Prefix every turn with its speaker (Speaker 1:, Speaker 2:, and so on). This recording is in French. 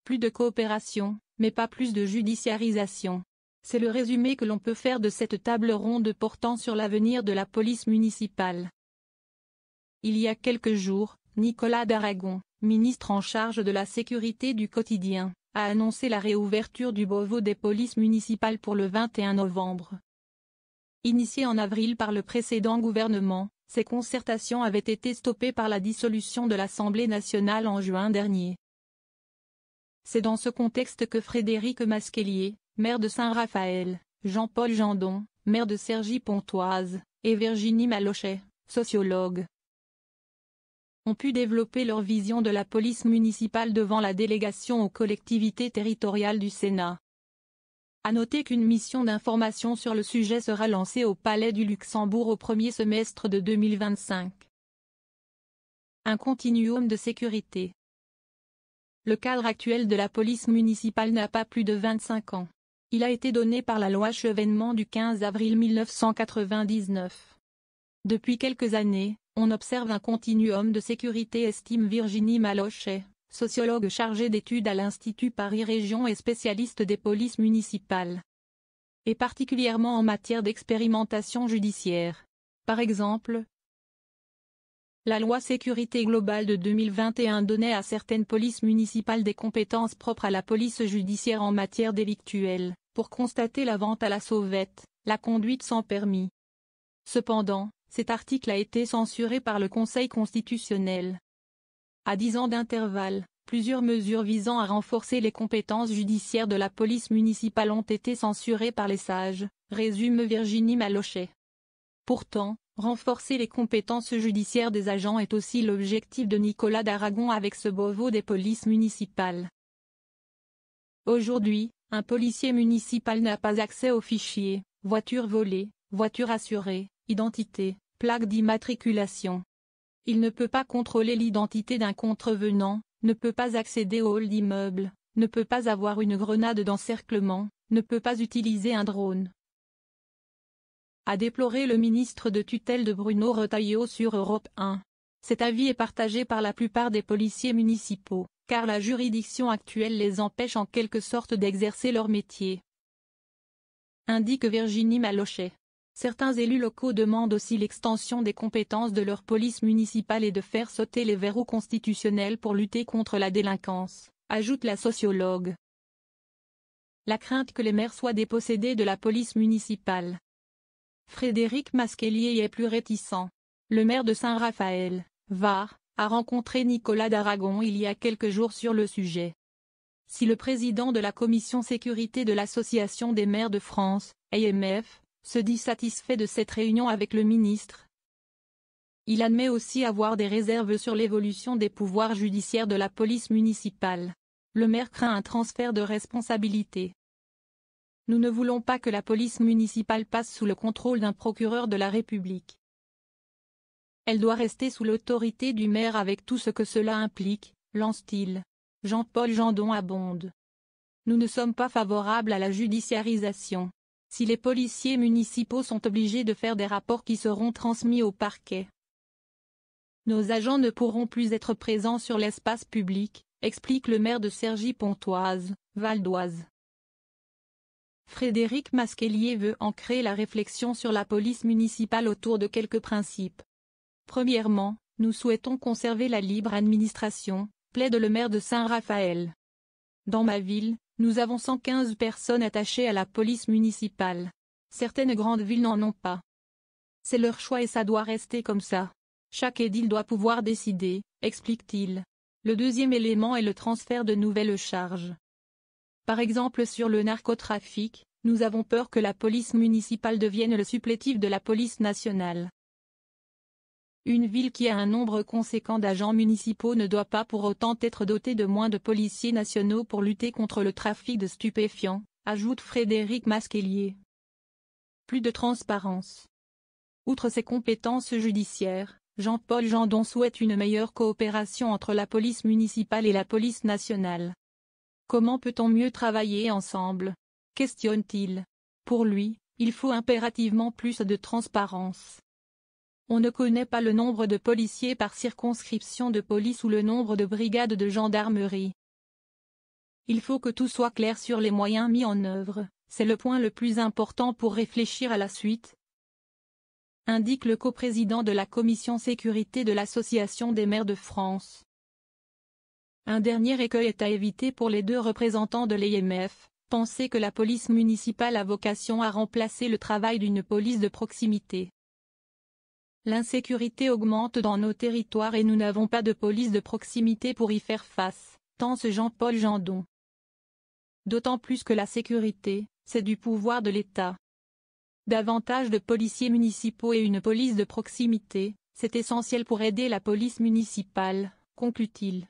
Speaker 1: Plus de coopération, mais pas plus de judiciarisation. C'est le résumé que l'on peut faire de cette table ronde portant sur l'avenir de la police municipale. Il y a quelques jours, Nicolas Daragon, ministre en charge de la sécurité du quotidien, a annoncé la réouverture du Beauvau des polices municipales pour le 21 novembre. Initiées en avril par le précédent gouvernement, ces concertations avaient été stoppées par la dissolution de l'Assemblée nationale en juin dernier. C'est dans ce contexte que Frédéric Masquelier, maire de Saint-Raphaël, Jean-Paul Jandon, maire de Cergy-Pontoise, et Virginie Malochet, sociologue, ont pu développer leur vision de la police municipale devant la délégation aux collectivités territoriales du Sénat. À noter qu'une mission d'information sur le sujet sera lancée au Palais du Luxembourg au premier semestre de 2025. Un continuum de sécurité. Le cadre actuel de la police municipale n'a pas plus de 25 ans. Il a été donné par la loi Chevènement du 15 avril 1999. Depuis quelques années, on observe un continuum de sécurité, estime Virginie Malochet, sociologue chargée d'études à l'Institut Paris Région et spécialiste des polices municipales. Et particulièrement en matière d'expérimentation judiciaire. Par exemple, la loi sécurité globale de 2021 donnait à certaines polices municipales des compétences propres à la police judiciaire en matière délictuelle, pour constater la vente à la sauvette, la conduite sans permis. Cependant, cet article a été censuré par le Conseil constitutionnel. À 10 ans d'intervalle, plusieurs mesures visant à renforcer les compétences judiciaires de la police municipale ont été censurées par les sages, résume Virginie Malochet. Pourtant, renforcer les compétences judiciaires des agents est aussi l'objectif de Nicolas Daragon avec ce Beauvau des polices municipales. Aujourd'hui, un policier municipal n'a pas accès aux fichiers, voiture volée, voiture assurée, identité, plaque d'immatriculation. Il ne peut pas contrôler l'identité d'un contrevenant, ne peut pas accéder au hall d'immeuble, ne peut pas avoir une grenade d'encerclement, ne peut pas utiliser un drone. A déploré le ministre de tutelle de Bruno Retailleau sur Europe 1. Cet avis est partagé par la plupart des policiers municipaux, car la juridiction actuelle les empêche en quelque sorte d'exercer leur métier. Indique Virginie Malochet. Certains élus locaux demandent aussi l'extension des compétences de leur police municipale et de faire sauter les verrous constitutionnels pour lutter contre la délinquance, ajoute la sociologue. La crainte que les maires soient dépossédés de la police municipale. Frédéric Masquelier est plus réticent. Le maire de Saint-Raphaël, Var, a rencontré Nicolas Daragon il y a quelques jours sur le sujet. Si le président de la commission sécurité de l'Association des maires de France, AMF, se dit satisfait de cette réunion avec le ministre, il admet aussi avoir des réserves sur l'évolution des pouvoirs judiciaires de la police municipale. Le maire craint un transfert de responsabilité. Nous ne voulons pas que la police municipale passe sous le contrôle d'un procureur de la République. Elle doit rester sous l'autorité du maire avec tout ce que cela implique, lance-t-il. Jean-Paul Jandon abonde. Nous ne sommes pas favorables à la judiciarisation. Si les policiers municipaux sont obligés de faire des rapports qui seront transmis au parquet, nos agents ne pourront plus être présents sur l'espace public, explique le maire de Cergy-Pontoise, Val d'Oise. Frédéric Masquelier veut ancrer la réflexion sur la police municipale autour de quelques principes. Premièrement, nous souhaitons conserver la libre administration, plaide le maire de Saint-Raphaël. Dans ma ville, nous avons 115 personnes attachées à la police municipale. Certaines grandes villes n'en ont pas. C'est leur choix et ça doit rester comme ça. Chaque édile doit pouvoir décider, explique-t-il. Le deuxième élément est le transfert de nouvelles charges. Par exemple sur le narcotrafic, nous avons peur que la police municipale devienne le supplétif de la police nationale. Une ville qui a un nombre conséquent d'agents municipaux ne doit pas pour autant être dotée de moins de policiers nationaux pour lutter contre le trafic de stupéfiants, ajoute Frédéric Masquelier. Plus de transparence. Outre ses compétences judiciaires, Jean-Paul Jandon souhaite une meilleure coopération entre la police municipale et la police nationale. Comment peut-on mieux travailler ensemble ? Questionne-t-il. Pour lui, il faut impérativement plus de transparence. On ne connaît pas le nombre de policiers par circonscription de police ou le nombre de brigades de gendarmerie. Il faut que tout soit clair sur les moyens mis en œuvre, c'est le point le plus important pour réfléchir à la suite, indique le coprésident de la commission sécurité de l'Association des maires de France. Un dernier écueil est à éviter pour les deux représentants de l'EMF, penser que la police municipale a vocation à remplacer le travail d'une police de proximité. L'insécurité augmente dans nos territoires et nous n'avons pas de police de proximité pour y faire face, pense Jean-Paul Gendon. D'autant plus que la sécurité, c'est du pouvoir de l'État. Davantage de policiers municipaux et une police de proximité, c'est essentiel pour aider la police municipale, conclut-il.